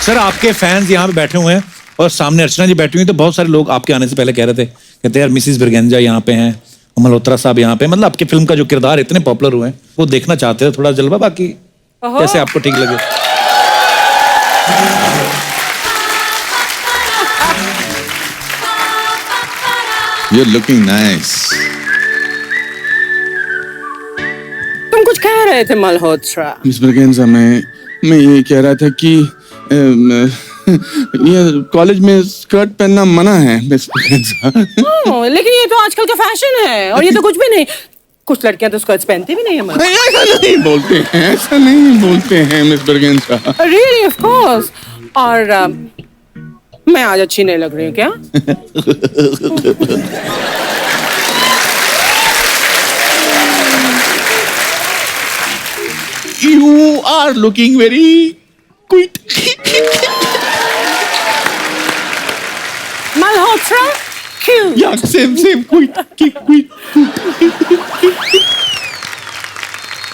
Sir आपके fans यहाँ पे बैठे हुए हैं और सामने अर्चना जी बैठी हुई, तो बहुत सारे लोग आपके आने से पहले कह रहे थे, कहते यार मिसिस ब्रिगेंजा यहाँ पे हैं, मल्होत्रा साहब यहाँ पे, मतलब आपके फिल्म का जो किरदार इतने पॉपुलर हुए हैं वो देखना चाहते हैं थोड़ा जलवा, बाकी कैसे आपको ठीक लगे? You're looking nice. तुम कुछ कह रहे थे मल्होत्रा? मिस ब्रिगेंजा, मैं ये कह रहा था कि ये कॉलेज में स्कर्ट पहनना मना है मिस ब्रिगेंजा। लेकिन ये तो आजकल का फैशन है और ये तो कुछ भी नहीं। कुछ लड़कियां तो स्कर्ट्स पहनती भी नहीं है। नहीं, ऐसा नहीं बोलते हैं miss Braganza. Really, of course. और मैं आज अच्छी नहीं लग रही हूँ क्या? You are looking very cute. Malhotra क्यों? Yeah, same, cute.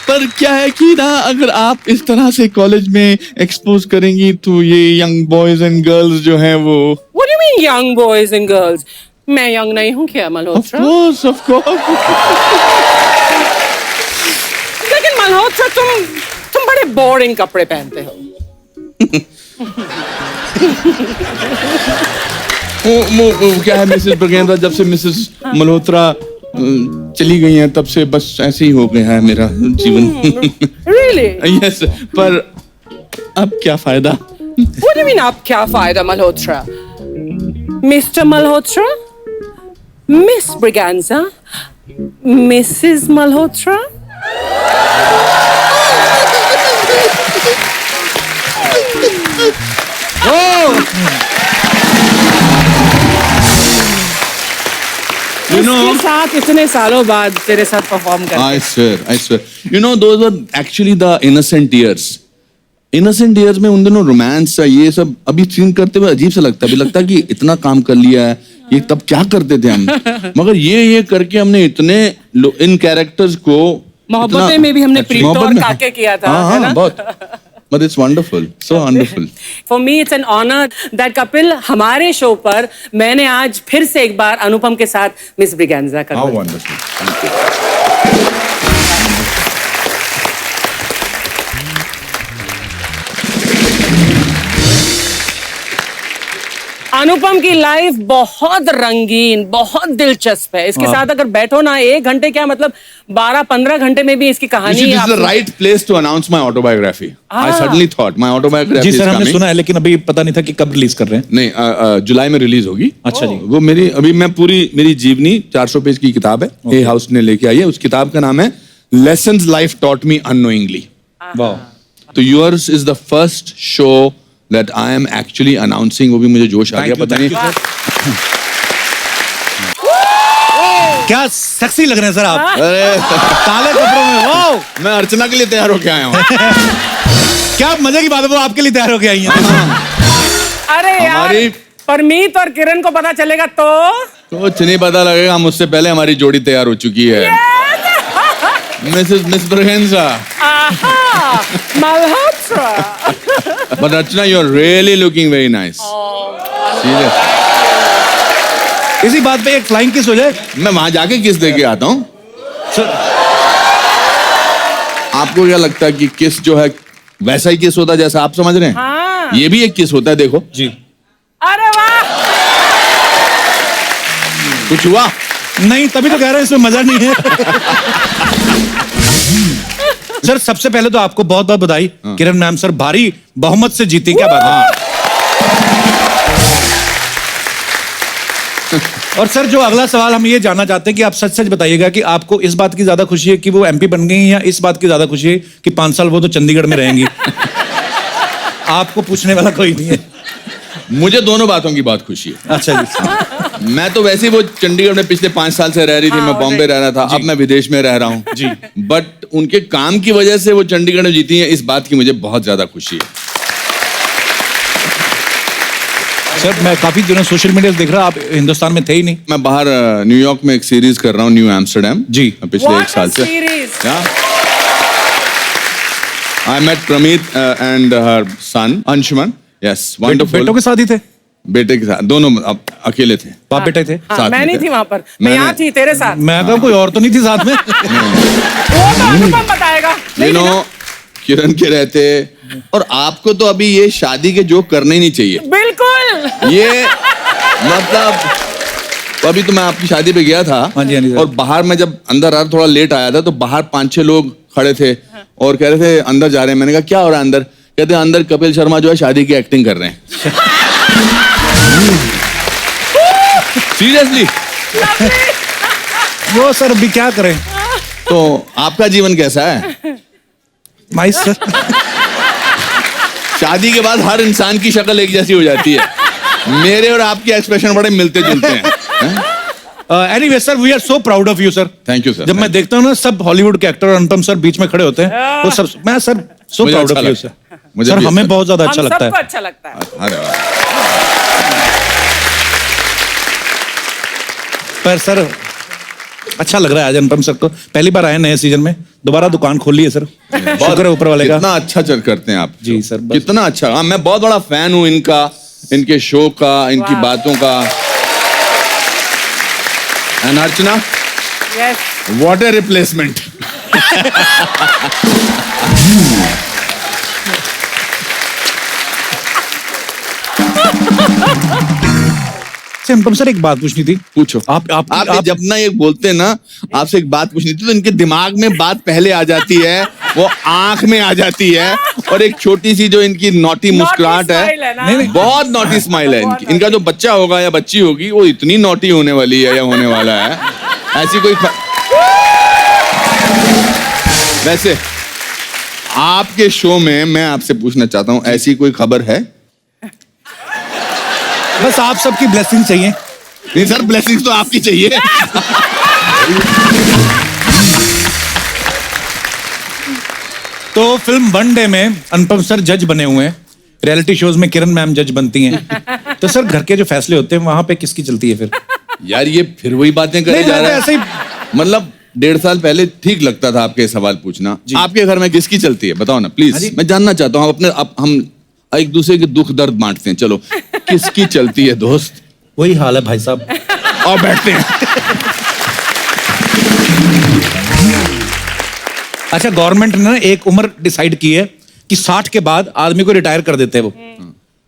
पर क्या है कि ना, अगर आप इस तरह से कॉलेज में एक्सपोज करेंगी तो ये यंग बॉयज एंड गर्ल्स जो हैं वो। What do you mean young boys and girls? मैं यंग नहीं हूँ क्या मल्होत्रा? Of course. लेकिन मल्होत्रा तुम बड़े बोरिंग कपड़े पहनते हो। वो क्या है मिसेस ब्रिगेंजा, जब से मिसेस मल्होत्रा चली गई हैं तब से बस ऐसे ही हो गया है मेरा जीवन। Really? यस, पर अब क्या फायदा? What do you mean आप क्या फायदा Malhotra? Mister Malhotra, miss Braganza, Mrs Malhotra. इसके साथ इतने सालों बाद तेरे साथ परफॉर्म कर। I swear. You know, those were actually the innocent years. Innocent years में उन दिनों रोमांस ये सब अभी सीन करते हुए अजीब सा लगता है। अभी लगता है कि इतना काम कर लिया है, ये तब क्या करते थे हम। मगर ये करके हमने इतने इन कैरेक्टर्स को मोहब्बतें में भी हमने प्रीत और काके किया था, है ना? बहुत। But it's wonderful, so wonderful. For me it's an honor that Kapil हमारे शो पर मैंने आज फिर से एक बार अनुपम के साथ मिस ब्रिगेंजा कर। How wonderful. Thank you. अनुपम की लाइफ बहुत रंगीन, बहुत दिलचस्प है। इसके साथ अगर बैठो ना 1 घंटे क्या मतलब 12-15 घंटे में भी इसकी कहानी। This is the right place to announce my autobiography. I suddenly thought my autobiography जी is सर, हमने coming. सुना है लेकिन अभी पता नहीं था कि कब रिलीज कर रहे हैं। नहीं, जुलाई में रिलीज होगी। अच्छा जी। वो मेरी जीवनी 400 पेज की किताब है, हे हाउस ने लेके आई है। उस किताब का नाम है Lessons Life Taught Me Unknowingly. वाह। तो yours is the first show that I am actually announcing. वो भी मुझे जोश आ गया, पता नहीं। क्या सेक्सी लग रहे हैं सर आप, अरे काले कपड़ों में। वाह, मैं अर्चना के लिए तैयार होके आया हूँ। क्या मजे की बात है, वो आपके लिए तैयार होके आई हैं। अरे यार, हमारी परमीत और किरण को पता चलेगा तो कुछ नहीं पता लगेगा, मुझसे पहले हमारी जोड़ी तैयार हो चुकी है। Miss Braganza. Malhotra. But Archana, you're really looking very nice. Serious. इसी बात पे एक फ्लाइंग किस हो जाए। मैं वहां जाके किस दे के आता हूँ। आपको क्या लगता है कि किस जो है वैसा ही किस होता है जैसा आप समझ रहे हैं? हाँ। ये भी एक किस होता है, देखो जी। अरे वाह, कुछ हुआ? नहीं, तभी तो कह रहे हैं इसमें मजा नहीं है। सर सबसे पहले तो आपको बहुत बहुत बधाई। किरण मैम सर भारी बहुमत से जीती, क्या बात है। और सर जो अगला सवाल हम ये जानना चाहते हैं कि आप सच सच बताइएगा कि आपको इस बात की ज्यादा खुशी है कि वो एमपी बन गई या इस बात की ज्यादा खुशी है कि 5 साल वो तो चंडीगढ़ में रहेंगी। आपको पूछने वाला कोई नहीं है। मुझे दोनों बातों की बहुत खुशी है। अच्छा जी। मैं तो वैसे ही वो चंडीगढ़ में पिछले 5 साल से रह रही थी। मैं बॉम्बे रह रहा था, अब मैं विदेश में रह रहा हूँ जी। बट उनके काम की वजह से वो चंडीगढ़ में जीती है, इस बात की मुझे बहुत ज्यादा खुशी है। सर मैं काफी दिनों सोशल मीडिया से देख रहा, आप हिंदुस्तान में थे ही नहीं। मैं बाहर न्यूयॉर्क में एक सीरीज कर रहा हूँ, न्यू एम्स्टरडैम जी। पिछले 1 साल से। I met Pramit and her son Anshuman. Yes बेटों वंडरफुल। के साथ ही थे? बेटे के साथ दोनों अब अकेले थे। बाप बेटे थे? हाँ, साथ मैं में नहीं थे। थी वहां पर, मैं यहाँ थी तेरे साथ। मैं कहा कोई और तो नहीं थी साथ में? वो तो अनुपम बताएगा। यू नहीं, नो ना? किरण के रहते, और आपको तो अभी ये शादी के जोक करने ही नहीं चाहिए बिल्कुल। ये मतलब, तो अभी तो मैं आपकी शादी पे गया था। हाँ जी, हाँ जी, सर। और बाहर मैं जब अंदर आ रहा थोड़ा लेट आया था, तो बाहर 5-6 लोग खड़े थे और कह रहे थे अंदर जा रहे हैं। मैंने कहा क्या हो रहा है अंदर? कहते हैं अंदर कपिल शर्मा जो है शादी की एक्टिंग कर रहे हैं। सीरियसली। वो सर अभी क्या करें? तो आपका जीवन कैसा है? Nice sir. शादी के बाद हर इंसान की शक्ल एक जैसी हो जाती है। मेरे और आपके एक्सप्रेशन बड़े मिलते जुलते हैं। Anyway sir, we are so proud of you sir. Thank you sir. जब मैं देखता हूँ ना सब हॉलीवुड के एक्टर और अनुपम सर बीच में खड़े होते हैं, वो सब मैं सर सो मुझे प्राउड अच्छा ऑफ यू लगता सर। है। मुझे सर भी हमें अच्छा बहुत ज्यादा अच्छा हम लगता सबको है। अच्छा लगता है। अरे वाह। पर सर अच्छा लग रहा है आज अनुपम सर को, पहली बार आए नए सीजन में, दोबारा दुकान खोल ली है सर। शुक्र है ऊपर वाले का। कितना अच्छा चल करते हैं आप जी सर, बस। कितना अच्छा। हाँ, मैं बहुत बड़ा फैन हूँ इनका, इनके शो का, इनकी वाह। बातों का। And Archana, yes, what A replacement. अच्छा, अनुपम सर एक बात पूछनी थी। पूछो। आप आप जब ना ये बोलते हैं ना, आपसे एक बात पूछनी थी, तो इनके दिमाग में बात पहले आ जाती है, वो आंख में आ जाती है, और एक छोटी सी जो इनकी नॉटी मुस्कुराहट smile है है, ना। नहीं, बहुत नॉटी स्माइल है बहुत इनकी। इनका जो बच्चा होगा या बच्ची होगी, वो इतनी नॉटी होने वाली है या होने वाला है, ऐसी कोई वैसे आपके शो में मैं आपसे पूछना चाहता हूं, ऐसी कोई खबर है? बस आप सबकी ब्लेसिंग चाहिए। नहीं सर, ब्लेसिंग्स तो आपकी चाहिए। तो फिल्म वन डे में अनुपम सर जज बने हुए हैं, रियलिटी शोज में किरण मैम जज बनती हैं। तो सर घर के जो फैसले होते हैं वहां पे किसकी चलती है फिर? यार ये फिर वही बातें करे नहीं, जा मैं रहा ऐसे है। ही- मतलब 1.5 साल पहले ठीक लगता था आपके सवाल पूछना। आपके घर में किसकी चलती है बताओ ना हाँ प्लीज। जी। मैं जानना चाहता हूँ अपने, अब हम एक दूसरे के दुख दर्द बांटते हैं। चलो किसकी चलती है दोस्त? वही हाल है भाई साहब। और बैठते हैं। अच्छा, गवर्नमेंट ने ना एक उम्र डिसाइड की है कि 60 के बाद आदमी को रिटायर कर देते हैं वो,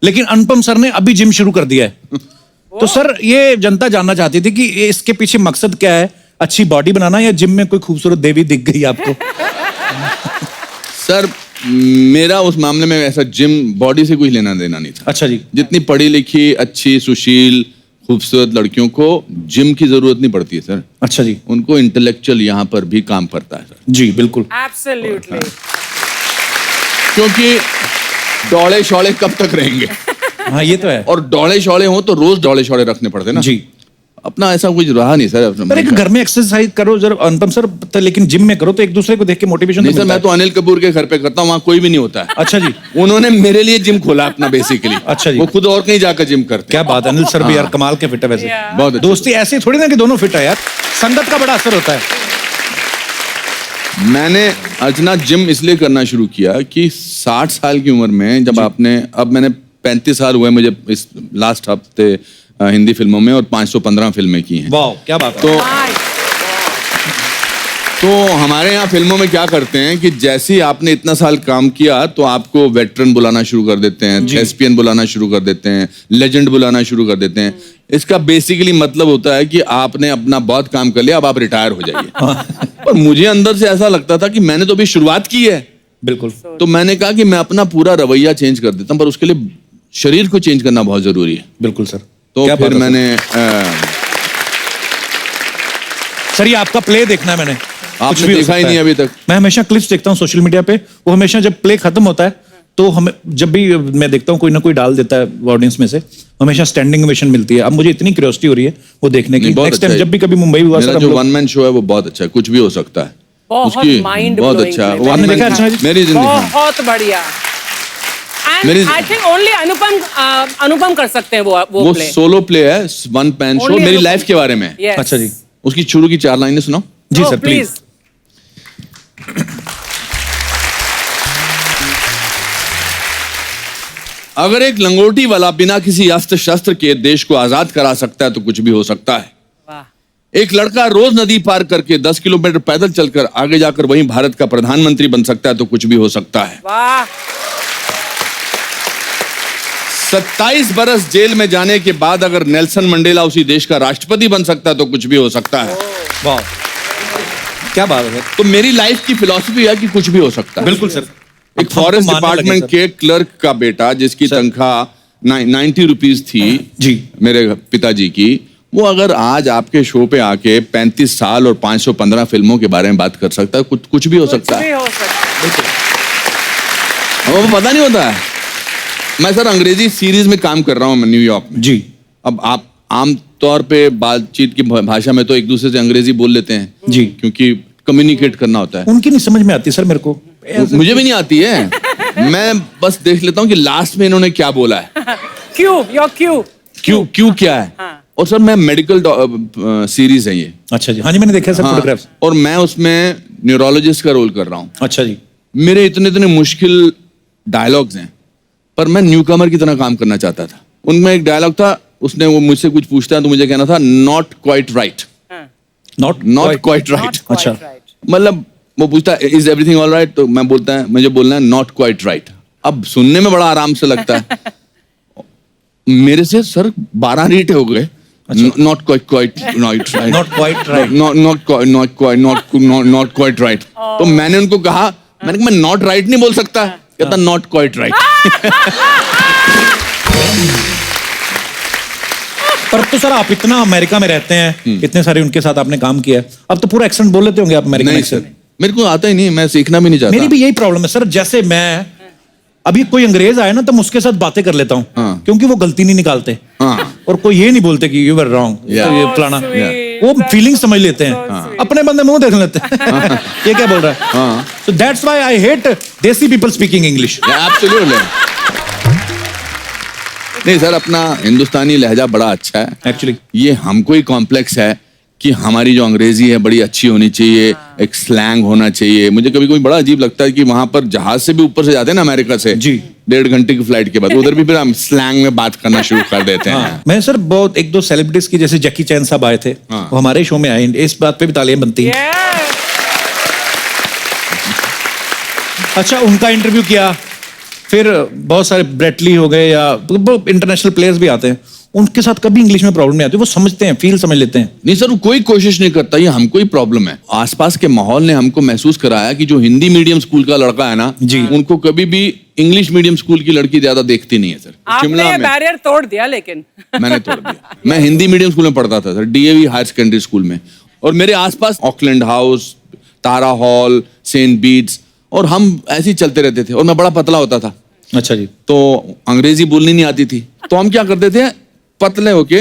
लेकिन अनुपम सर ने अभी जिम शुरू कर दिया है। तो सर ये जनता जानना चाहती थी कि इसके पीछे मकसद क्या है, अच्छी बॉडी बनाना या जिम में कोई खूबसूरत देवी दिख गई आपको? सर मेरा उस मामले में ऐसा जिम बॉडी से कुछ लेना देना नहीं था। अच्छा जी। जितनी पढ़ी लिखी अच्छी सुशील खूबसूरत लड़कियों को जिम की जरूरत नहीं पड़ती है सर। अच्छा जी। उनको इंटेलेक्चुअल यहाँ पर भी काम करता है सर। जी बिल्कुल। एब्सोल्युटली। क्योंकि डौड़े शौड़े कब तक रहेंगे? हाँ ये तो है। और डौड़े शौड़े हो तो रोज डौड़े शौड़े रखने पड़ते ना। जी। अपना ऐसा कुछ रहा नहीं सर। पर एक घर में एक्सरसाइज करो जरा अनुपम सर, तो लेकिन जिम में करो तो एक दूसरे को देख के मोटिवेशन नहीं तो सर, मिलता मैं तो अनिल कपूर के घर पे करता हूँ, वहाँ कोई भी नहीं होता है। है। अच्छा जी। उन्होंने मेरे लिए जिम खोला अपना बेसिकली। अच्छा जी। वो खुद और कहीं जाकर जिम करते क्या बात है, अनिल सर भी यार कमाल के फिट है वैसे। Yeah. बहुत अच्छे। दोस्ती ऐसी थोड़ी ना कि दोनों फिट है यार, संगत का बड़ा असर होता है। मैंने अर्चना जिम इसलिए करना शुरू किया कि 60 साल की उम्र में जब आपने, अब मैंने 35 साल हुए मुझे इस लास्ट हफ्ते हिंदी फिल्मों में, और 515 फिल्में की हैं। वाह क्या बात है। तो हमारे यहाँ फिल्मों में क्या करते हैं कि जैसे ही आपने इतना साल काम किया तो आपको वेटरन बुलाना शुरू कर देते हैं, एसपीएन बुलाना शुरू कर देते हैं, लेजेंड बुलाना शुरू कर देते हैं। इसका बेसिकली मतलब होता है कि आपने अपना बहुत काम कर लिया, अब आप रिटायर हो जाइए। पर मुझे अंदर से ऐसा लगता था कि मैंने तो अभी शुरुआत की है। बिल्कुल। तो मैंने कहा कि मैं अपना पूरा रवैया चेंज कर देता हूँ, पर उसके लिए शरीर को चेंज करना बहुत जरूरी है। बिल्कुल सर। तो क्या फिर बात है मैंने सर, ये आपका प्ले देखना है मैंने। आपने कुछ भी हो देखा ही सकता नहीं है। अभी तक। मैं हमेशा क्लिप्स देखता हूँ सोशल मीडिया पे, वो हमेशा जब प्ले खत्म होता है तो हमें, जब भी मैं देखता हूँ कोई ना कोई डाल देता है ऑडियंस में से, हमेशा स्टैंडिंग ओवेशन मिलती है। अब मुझे इतनी क्यूरियोसिटी हो रही है वो देखने की। नहीं, बहुत नेक्स्ट अच्छा टाइम है। जब भी कभी मुंबई हुआ मेरा सर, हम जो लोग- वन मैन शो है वो बहुत अच्छा है, कुछ भी हो सकता है। बहुत उसकी mind बहुत blowing अच्छा है। है। One आपने man- देखा अर्चना जी? मेरी जिंदगी बहुत बढ़िया। मेरी- एंड आई थिंक ओनली अनुपम कर सकते हैं वो वो प्ले। सोलो प्ले है, वन पैन शो, Only मेरी अनुपम। लाइफ के बारे में। Yes. अच्छा जी। उसकी शुरू की 4 लाइनें सुनाओ। जी Oh, सर प्लीज। अगर एक लंगोटी वाला बिना किसी अस्त्र शस्त्र के देश को आजाद करा सकता है तो कुछ भी हो सकता है। वाह। एक लड़का रोज नदी पार करके 10 किलोमीटर पैदल चलकर आगे जाकर वहीं भारत का प्रधानमंत्री बन सकता है तो कुछ भी हो सकता है। वाह। 27 बरस जेल में जाने के बाद अगर नेल्सन मंडेला उसी देश का राष्ट्रपति बन सकता है तो कुछ भी हो सकता है। वाह, क्या बात है। तो मेरी लाइफ की फिलॉसफी है कि कुछ भी हो सकता है। बिल्कुल सर। एक फॉरेस्ट डिपार्टमेंट के क्लर्क का बेटा जिसकी तनख्वाह 90 रुपीज थी जी मेरे पिताजी की, वो अगर आज आपके शो पे आके 35 साल और 515 फिल्मों के बारे में बात कर सकता है, कुछ भी हो सकता है। हो सकता है। वो पता नहीं होता है। मैं सर अंग्रेजी सीरीज में काम कर रहा हूँ न्यूयॉर्क में। जी। अब आप आम तौर पे बातचीत की भाषा में तो एक दूसरे से अंग्रेजी बोल लेते हैं जी, क्योंकि कम्युनिकेट करना होता है। उनकी नहीं समझ में आती सर मेरे को। मुझे भी नहीं आती है। मैं बस देख लेता हूँ कि लास्ट में इन्होंने क्या बोला है। क्यों क्या है। हाँ। और सर मैं मेडिकल सीरीज है ये। अच्छा जी, हाँ जी, मैंने देखा है सर फोटोग्राफ्स। और मैं उसमें न्यूरोलॉजिस्ट का रोल कर रहा हूँ। अच्छा जी। मेरे इतने मुश्किल डायलॉग्स हैं, पर मैं न्यूकमर की तरह काम करना चाहता था। उनमें एक डायलॉग था, उसने वो मुझसे कुछ पूछता है तो मुझे कहना था not quite right. Not quite right. अच्छा। मतलब वो पूछता है इज एवरीथिंग ऑल राइट, तो मैं बोलता है मुझे बोलना है नॉट क्वाइट राइट। अब सुनने में बड़ा आराम से लगता है। मेरे से सर 12 रीट हो गए। Not quite right. Not quite right. Not quite right. तो मैंने उनको कहा, मैंने कहा मैं नॉट राइट नहीं बोल सकता। कहता नॉट क्वाइट राइट। पर तो सर आप इतना अमेरिका में रहते हैं, इतने सारे उनके साथ आपने काम किया है, अब तो पूरा एक्सेंट बोल लेते होंगे आप अमेरिकन नहीं एक्सेंट। सर, मेरे को आता ही नहीं, मैं सीखना भी नहीं चाहता। मेरी भी यही प्रॉब्लम है सर। जैसे मैं अभी कोई अंग्रेज आए ना तो मैं उसके साथ बातें कर लेता हूँ, हाँ। क्योंकि वो गलती नहीं निकालते। हाँ। और कोई ये नहीं बोलते कि यू वर रॉन्ग, तो ये फलाना, वो फीलिंग समझ लेते हैं। अपने बंदे मुंह देख लेते हैं। ये क्या बोल रहा है। So that's why I hate देसी people speaking English. Absolutely. नहीं सर, अपना हिंदुस्तानी लहजा बड़ा अच्छा है Actually. ये हमको ही कॉम्प्लेक्स है कि हमारी जो अंग्रेजी है बड़ी अच्छी होनी चाहिए, एक स्लैंग होना चाहिए। मुझे कभी कभी बड़ा अजीब लगता है कि वहां पर जहाज से भी ऊपर से जाते हैं ना अमेरिका से जी, 1.5 घंटे की फ्लाइट के बाद उधर भी फिर हम स्लैंग में बात करना शुरू कर देते हैं। हाँ। मैं सर बहुत 1-2 सेलिब्रिटीज की, जैसे जैकी चैन साहब आए थे, हाँ। वो हमारे शो में आए, इस बात पे भी तालियां बनती हैं। अच्छा, उनका इंटरव्यू किया, फिर बहुत सारे ब्रेटली हो गए या इंटरनेशनल प्लेयर्स भी आते हैं, उनके साथ कभी इंग्लिश में प्रॉब्लम नहीं आती, वो समझते हैं, फील समझ लेते हैं। नहीं सर, वो कोई कोशिश नहीं करता, ये हमको ही प्रॉब्लम है। आसपास के माहौल ने हमको महसूस कराया कि जो हिंदी मीडियम स्कूल का लड़का है ना जी, उनको कभी भी इंग्लिश मीडियम स्कूल की लड़की ज्यादा देखती नहीं है सर। आपने बैरियर तोड़ दिया, लेकिन मैंने तोड़ दिया। मैं हिंदी मीडियम स्कूल में पढ़ता था sir, DAV higher secondary school में, और मेरे आसपास Auckland House, Tara hall, Saint Bede's, और हम ऐसे ही चलते रहते थे, और मैं बड़ा पतला होता था। अच्छा जी। तो अंग्रेजी बोलनी नहीं आती थी, तो हम क्या करते थे, पतले होके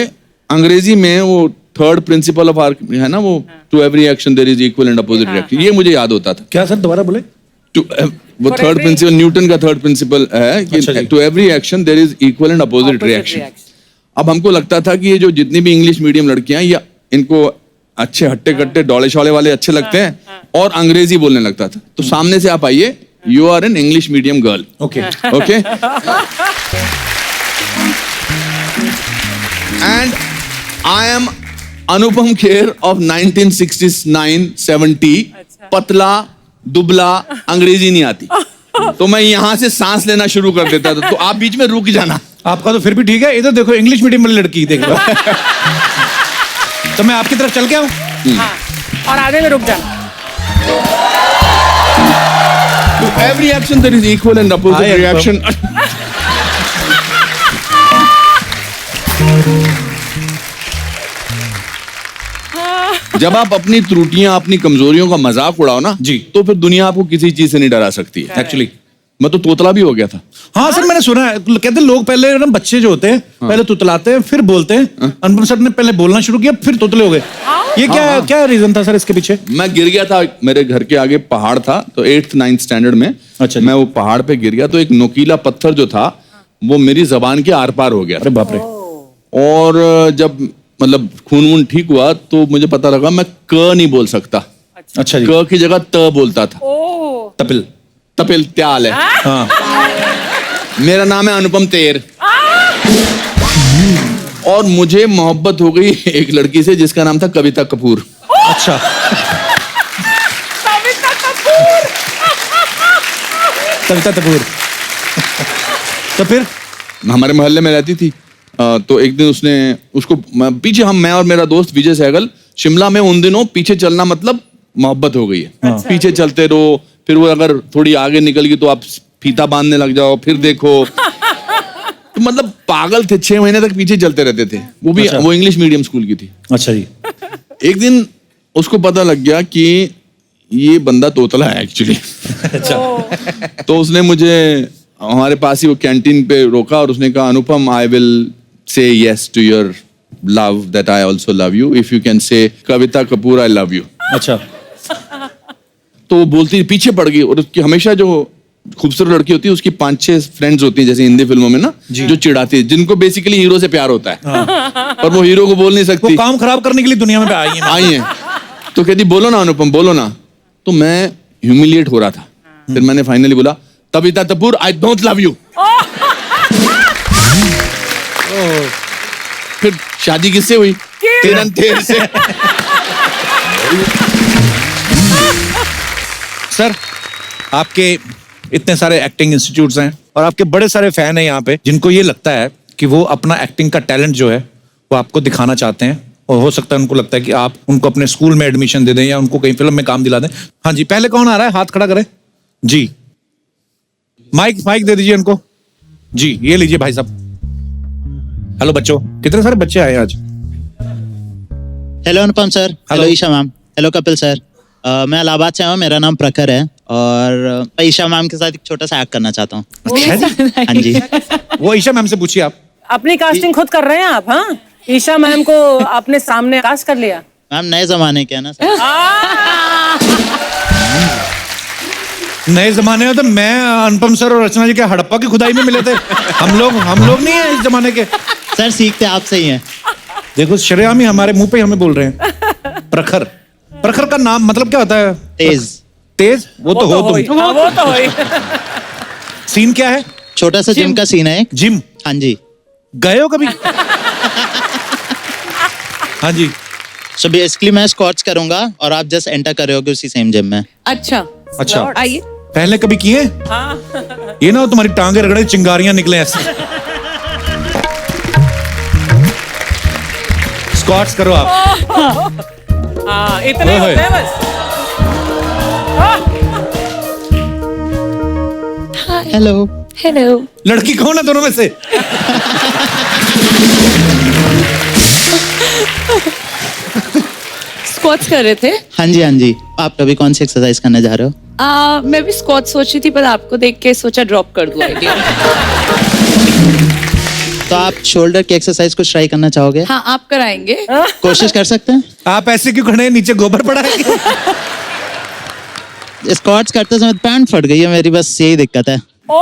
अंग्रेजी में वो थर्ड प्रिंसिपल ऑफ आर्क है ना, वो to every action there is equal and opposite reaction, ये मुझे याद होता था। क्या सर, दोबारा बोले। वो थर्ड प्रिंसिपल, न्यूटन का थर्ड प्रिंसिपल है कि to every action there is equal and opposite reaction. अब हमको लगता था कि ये जो जितनी भी इंग्लिश मीडियम लड़कियां, या इनको अच्छे हट्टे कट्टे डोले शौले वाले अच्छे लगते हैं, और अंग्रेजी बोलने लगता था। तो सामने से आप आइए, you are an English medium girl. Okay okay. And I am Anupam Kher of 1969-70, पतला दुबला, अंग्रेजी नहीं आती, तो मैं यहां से सांस लेना शुरू कर देता था, तो आप बीच में रुक जाना। आपका तो फिर भी ठीक है, इधर देखो इंग्लिश मीडियम वाली लड़की देखो। तो मैं आपकी तरफ चल के आऊं, हाँ, और आधे में रुक जाना। To every action there is equal and opposite reaction. जब आप अपनी त्रुटियां, अपनी कमजोरियों का मजाक उड़ाओ ना जी, तो फिर दुनिया आपको किसी चीज से नहीं डरा सकती है। एक्चुअली मैं तो तोतला भी हो गया था। हाँ सर, मैंने सुना है, कहते लोग पहले ना, बच्चे जो होते हैं पहले तुतलाते हैं फिर बोलते हैं। अनुपम सर ने पहले बोलना शुरू किया फिर तोतले हो गए। ये क्या क्या रीजन था सर इसके पीछे? मैं गिर गया था, मेरे घर के आगे पहाड़ था, तो 8th 9th स्टैंडर्ड में। अच्छा, मैं वो पहाड़ पे गिर गया, तो एक नोकीला पत्थर जो था वो मेरी जबान के आर पार हो गया। अरे बाप रे। और जब मतलब खून वून ठीक हुआ तो मुझे पता लगा मैं क नहीं बोल सकता। अच्छा जी। क की जगह त बोलता था। तपिल तपिल त्याल है। हाँ। मेरा नाम है अनुपम तेर और मुझे मोहब्बत हो गई एक लड़की से जिसका नाम था कविता कपूर। अच्छा, कविता कपूर। कविता कपूर। तो फिर हमारे मोहल्ले में रहती थी। तो एक दिन उसने उसको पीछे मैं और मेरा दोस्त विजय सहगल शिमला में उन दिनों पीछे चलना मतलब मोहब्बत हो गई है। पीछे चलते रहो, फिर वो अगर थोड़ी आगे निकल गई तो आप फीता बांधने लग जाओ, फिर देखो। तो मतलब पागल थे, 6 महीने तक पीछे चलते रहते थे। वो भी वो इंग्लिश मीडियम स्कूल की थी। अच्छा जी। एक दिन उसको पता लग गया कि ये बंदा तोतला है एक्चुअली। अच्छा। तो उसने मुझे हमारे पास ही वो कैंटीन पे रोका और उसने कहा, Anupam, I will say yes to your love that I also love you if you can say Kavita Kapoor I love you. अच्छा। तो वो बोलती पीछे पड़ गई और उसकी हमेशा जो खूबसूरत लड़की होती है उसकी 5-6 फ्रेंड्स होती हैं जैसे हिंदी फिल्मों में ना, जो चिढ़ाती है, जिनको बेसिकली हीरो से प्यार होता है। और वो हीरो को बोल नहीं वो सकती, काम खराब करने के लिए दुनिया में आई है। आई है। तो कहती बोलो ना अनुपम, बोलो ना। तो मैं ह्यूमिलिएट हो रहा था। फिर मैंने फाइनली बोला, Kavita Kapoor I don't love you. फिर शादी किससे हुई? तेरन तेर से। सर, आपके इतने सारे एक्टिंग इंस्टीट्यूट्स हैं और आपके बड़े सारे फैन हैं यहाँ पे, जिनको ये लगता है कि वो अपना एक्टिंग का टैलेंट जो है वो आपको दिखाना चाहते हैं और हो सकता है उनको लगता है कि आप उनको अपने स्कूल में एडमिशन दे दें या उनको कहीं फिल्म में काम दिला दें। हाँ जी, पहले कौन आ रहा है? हाथ खड़ा करें जी। माइक दे दीजिए उनको जी। ये लीजिए भाई साहब। हेलो बच्चों, कितने सारे बच्चे आए हैं आज? Hello Anupam sir, hello Hello. Isha ma'am, hello Kapil sir. मैं इलाहाबाद से हूँ, मेरा नाम प्रखर है और मैं ईशा मैम के साथ एक छोटा सा एक्ट करना चाहता हूँ। अच्छा जी। हाँ जी। वो ईशा मैम से पूछिए आप। अपनी कास्टिंग खुद कर रहे हैं आप? हाँ, ईशा मैम को अपने सामने कास्ट कर लिया। मैम नए जमाने के है ना सर। नए जमाने में तो मैं, अनुपम सर और रचना जी के हड़प्पा की खुदाई में मिले थे। हम लोग नहीं है इस जमाने के। सर सीखते आपसे ही हैं। देखो शरेआम ही हमारे मुंह पे हमें बोल रहे हैं। प्रखर का नाम मतलब क्या होता है? तेज। वो तो हो तुम। हाँ, वो तो होई। सीन क्या है? छोटा सा जिम का सीन है एक। जिम? हाँ जी। गए हो कभी? हाँ जी। सो बेसिकली मैं स्क्वाट्स करूंगा और आप जस्ट एंटर कर रहे होगे उसी सेम जिम में। अच्छा, आइए। पहले कभी किए? हाँ। ये ना हो तुम्हारी टांगे रगड़े चिंगारियां निकले ऐसे। स्क्वाट्स करो आप। हाँ, इतने ओए होए। होते हैं बस। हेलो। हेलो। लड़की कौन है दोनों में से? स्क्वाट्स कर रहे थे। हाँ जी। आप अभी कौन सी एक्सरसाइज करने जा रहे हो? मैं भी स्क्वाट सोच रही थी पर आपको देख के सोचा ड्रॉप कर दूं आइडिया। तो आप शोल्डर की एक्सरसाइज कुछ ट्राई करना चाहोगे? हाँ, आप कराएंगे। कोशिश कर सकते हैं। आप ऐसे क्यों खड़े हैं? नीचे गोबर पड़ा है क्या? स्क्वाट्स करते समय पैंट फट गई है मेरी, बस यही दिक्कत है। ओ,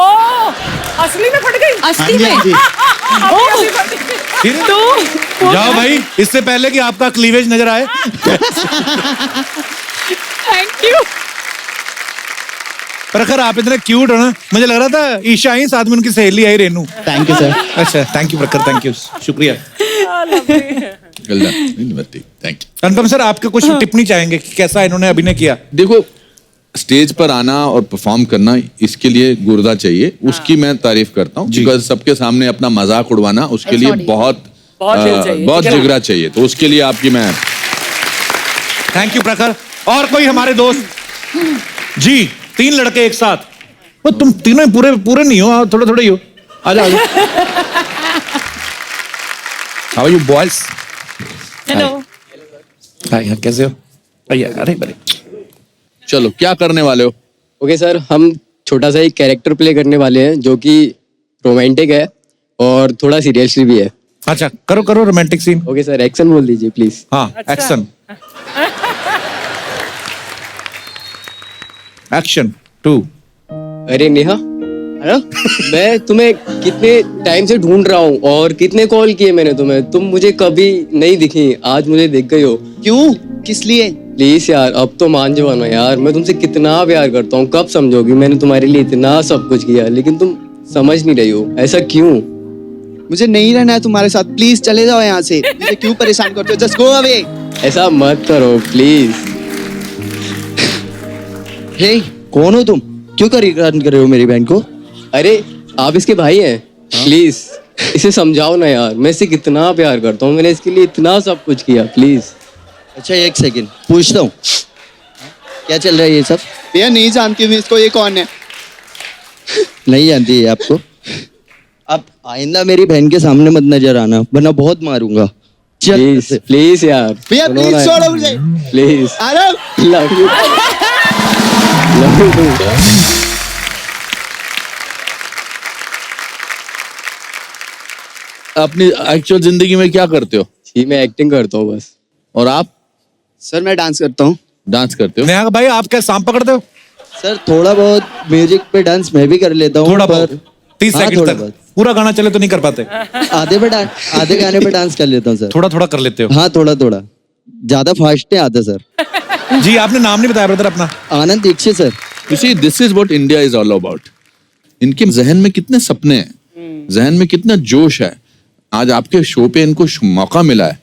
असली में फट गई। असली में? हाँ जी। असली फट गई। फिर तो जाओ भाई, इससे पहले कि आपका क्लीवेज नजर आए। Thank you. प्रखर, आप इतने क्यूट हो ना, मुझे लग रहा था ईशा ही साथ में उनकी सहेली आई रेनू। Thank you sir. अच्छा, thank you Prakhar, thank you, शुक्रिया। Thank you. अनुपम सर, आपके कुछ टिप्पणी चाहेंगे कि कैसा इन्होंने अभिनय किया? देखो, स्टेज पर आना और परफॉर्म करना, इसके लिए गुर्दा चाहिए, उसकी मैं तारीफ करता हूँ। बिकॉज सबके सामने अपना मजाक उड़वाना, उसके लिए बहुत दिल चाहिए। बहुत जिगरा चाहिए। तो उसके लिए आपकी मैं थैंक यू प्रखर। और कोई हमारे दोस्त? जी, 3 लड़के एक साथ। वो तुम तीनों पूरे नहीं हो, थोड़े थोड़े ही हो। आजा। How are you boys? Hello. Hi, कैसे हो? भैया, अरे बड़े। चलो, क्या करने वाले हो? ओके सर, हम छोटा सा एक कैरेक्टर प्ले करने वाले हैं जो कि रोमांटिक है और थोड़ा सीरियसली भी है। अच्छा, करो romantic scene. Okay sir, action बोल दीजिए प्लीज। हाँ, एक्शन। एक्शन 2। अरे नेहा, हेलो। मैं तुम्हें कितने टाइम से ढूंढ रहा हूँ और कितने कॉल किए मैंने तुम्हें, तुम मुझे कभी नहीं दिखी, आज मुझे दिख गई हो। क्यों? किस लिए? प्लीज यार, अब तो मान जाओ ना यार, मैं तुमसे कितना प्यार करता हूँ, कब समझोगी? मैंने तुम्हारे लिए इतना सब कुछ किया लेकिन तुम समझ नहीं रही हो, ऐसा क्यों? मुझे नहीं रहना है तुम्हारे साथ, प्लीज चले जाओ यहाँ से। मुझे क्यों परेशान करते हो? Just go away. ऐसा मत करो प्लीज। हे, कौन हो तुम? क्यों परेशान कर रहे हो मेरी बहन को? अरे आप इसके भाई हैं, प्लीज इसे समझाओ ना यार, मैं इससे कितना प्यार करता हूँ, मैंने इसके लिए इतना सब कुछ किया, प्लीज। अच्छा एक सेकंड पूछता हूँ, क्या चल रहा है ये सब? भैया नहीं जानती हूँ इसको, ये कौन है? नहीं जानती है आपको? अब आइंदा मेरी बहन के सामने मत नजर आना, वरना बहुत मारूंगा। प्लीज प्लीज यार भैया सुनो प्लीज ना छोड़ो यार, मुझे। प्लीज। अरे लव यू लव यू। अपनी एक्चुअल जिंदगी में क्या करते हो? जी मैं एक्टिंग करता हूँ बस। और आप सर मैं डांस करता हूँ। डांस करते हो? नेहा भाई आप क्या सांप पकड़ते हो? सर थोड़ा बहुत म्यूजिक पे डांस मैं भी कर लेता हूँ। थोड़ा पर- बहुत 30 हाँ, सेकंड थोड़ा तक बहुत। पूरा गाना चले तो नहीं कर पाते, आधे गाने पे डांस कर लेता हूँ सर। थोड़ा थोड़ा कर लेते हो। हाँ थोड़ा थोड़ा, ज्यादा फास्ट नहीं आता सर। जी आपने नाम नहीं बताया ब्रदर अपना। Anand Dixit sir. You see, this is what India is all about. इनके जहन में कितने सपने हैं, जहन में कितना जोश है। आज आपके शो पे इनको मौका मिला है।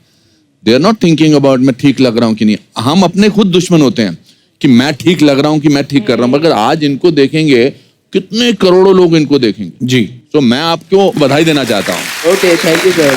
They are not thinking about मैं ठीक लग रहा हूँ कि नहीं। हम अपने खुद दुश्मन होते हैं कि मैं ठीक लग रहा हूँ कि मैं ठीक कर रहा हूँ, मगर आज इनको देखेंगे कितने करोड़ों लोग इनको देखेंगे। जी तो मैं आपको बधाई देना चाहता हूँ। Okay thank you sir.